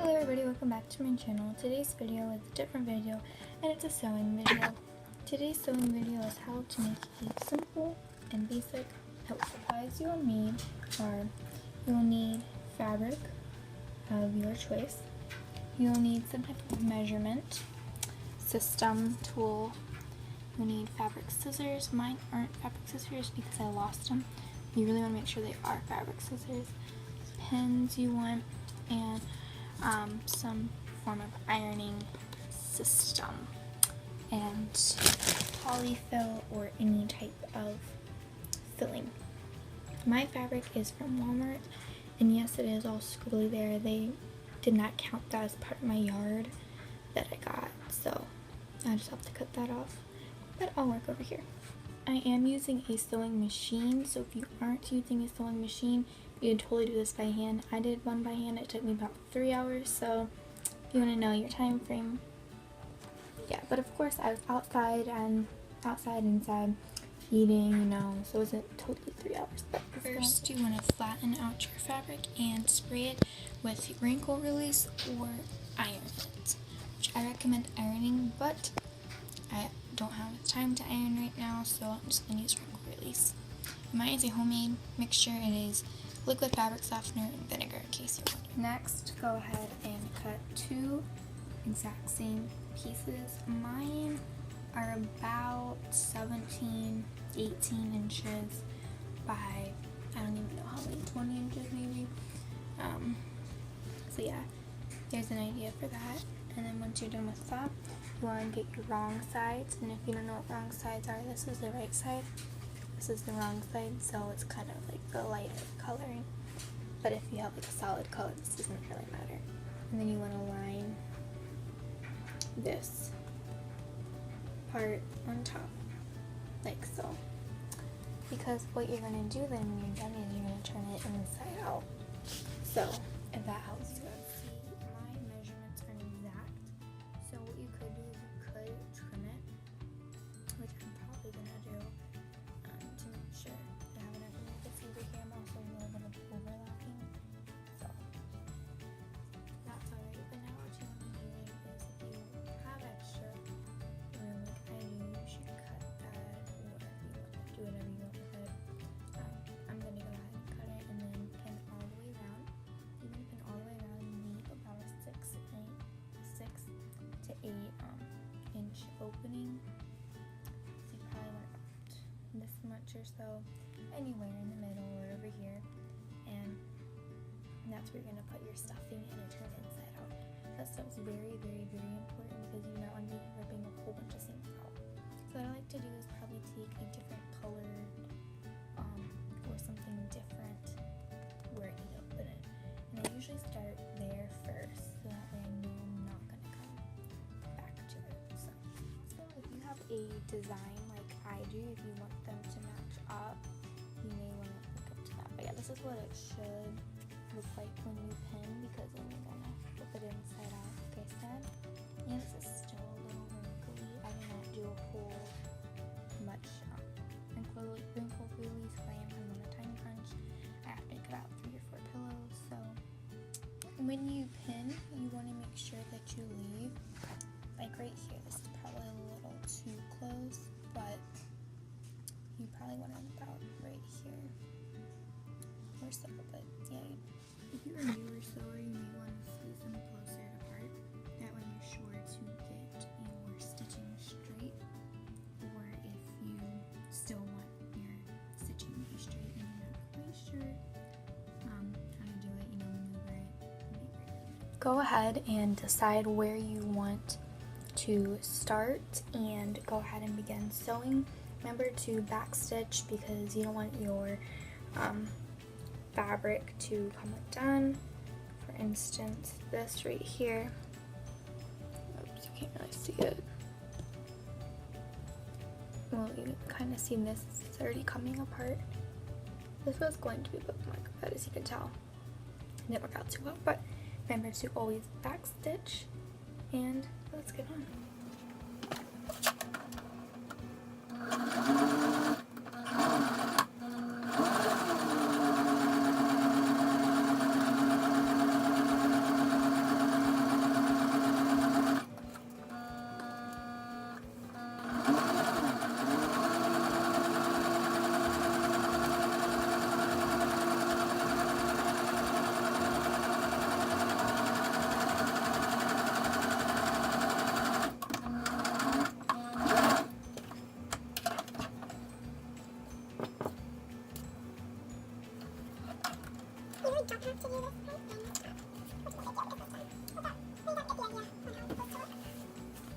Hello everybody, welcome back to my channel. Today's video is a different video and it's a sewing video. Today's sewing video is how to make a simple and basic help. Supplies you'll need are, you'll need fabric of your choice, you'll need some type of measurement system tool, you'll need fabric scissors. Mine aren't fabric scissors because I lost them. You really want to make sure they are fabric scissors. Pins you want, and some form of ironing system, and polyfill or any type of filling. My fabric is from Walmart, and yes, it is all squiggly there. They did not count that as part of my yard that I got, so I just have to cut that off, but I'll work over here. I am using a sewing machine, so if you aren't using a sewing machine, you can totally do this by hand. I did one by hand. It took me about 3 hours, so if you want to know your time frame, yeah. But of course, I was outside and inside, eating, so it wasn't totally 3 hours. But first, you want to flatten out your fabric and spray it with wrinkle release or iron it, which I recommend ironing, but I don't have time to iron right now, so I'm just going to use wrinkle release. Mine is a homemade mixture. It is liquid fabric softener and vinegar, in case you're wondering. Next, go ahead and cut 2 exact same pieces. Mine are about 17, 18 inches by, I don't even know how many, 20 inches maybe. So yeah, there's an idea for that. And then once you're done with that, you want to get your wrong sides. And if you don't know what wrong sides are, this is the right side. This is the wrong side, so it's kind of like the lighter coloring. But if you have like a solid color, this doesn't really matter. And then you want to line this part on top, like so. Because what you're going to do then when you're done is you're going to turn it inside out. So, if that helps you. See, my measurements aren't exact. So what you could do is you could trim it, which I'm probably going to do. To make sure I have enough room. You can see right here I'm also a little bit of overlapping, so that's alright. But now what you want to do is, if you have extra room like I do, you should cut that, or whatever you want to do, whatever you want with it. I'm going to go ahead and cut it and then pin all the way around. You're going to pin all the way around and leave about a 6 to 8 inch opening. So you probably want this much or so, anywhere in the middle or over here, and that's where you're going to put your stuffing and it turns inside out. That stuff's very, very, very important because you don't want to be ripping a whole bunch of seams out. So what I like to do is probably take a different color or something different where I can open it, and I usually start there first, so that way I know I'm not going to come back to it. So if you have a design like I do, if you want them to match up, you may want to look up to that. But yeah, this is what it should look like when you pin, because then you're gonna flip it inside out, like I said. And this is still a little wrinkly. I did not do a whole much wrinkle release claim. I'm on a time crunch. I have to make about 3 or 4 pillows. So when you pin, you want to make sure that you leave, like right here, this is probably a little too close, but you probably want it about right here or so. But yeah, if you're a newer sewer, you may want to place them closer apart. That way you're sure to get your stitching straight. Or if you still want your stitching to be straight and you're not quite sure how to do it, maneuver it. Go ahead and decide where you want to start and go ahead and begin sewing. Remember to backstitch because you don't want your fabric to come undone. For instance, this right here. Oops, you can't really see it. Well, you can kind of see this. It's already coming apart. This was going to be a bookmark, but as you can tell, it didn't work out too well. But remember to always backstitch, and let's get on.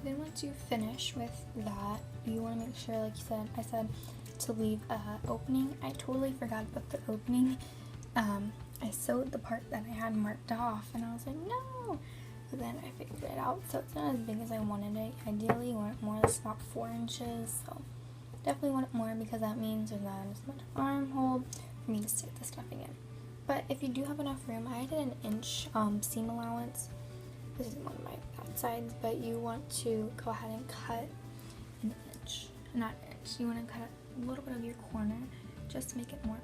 Then once you finish with that, you want to make sure, like I said, to leave a opening. I totally forgot about the opening. I sewed the part that I had marked off, and I was like, no! But then I figured it out, so it's not as big as I wanted it. Ideally, you want it more. It's about 4 inches, so definitely want it more because that means there's not as much armhole for me to stick the stuffing in. But if you do have enough room, I did an inch seam allowance. This is one of my bad sides, but you want to go ahead and cut an inch. Not an inch. You want to cut a little bit of your corner just to make it more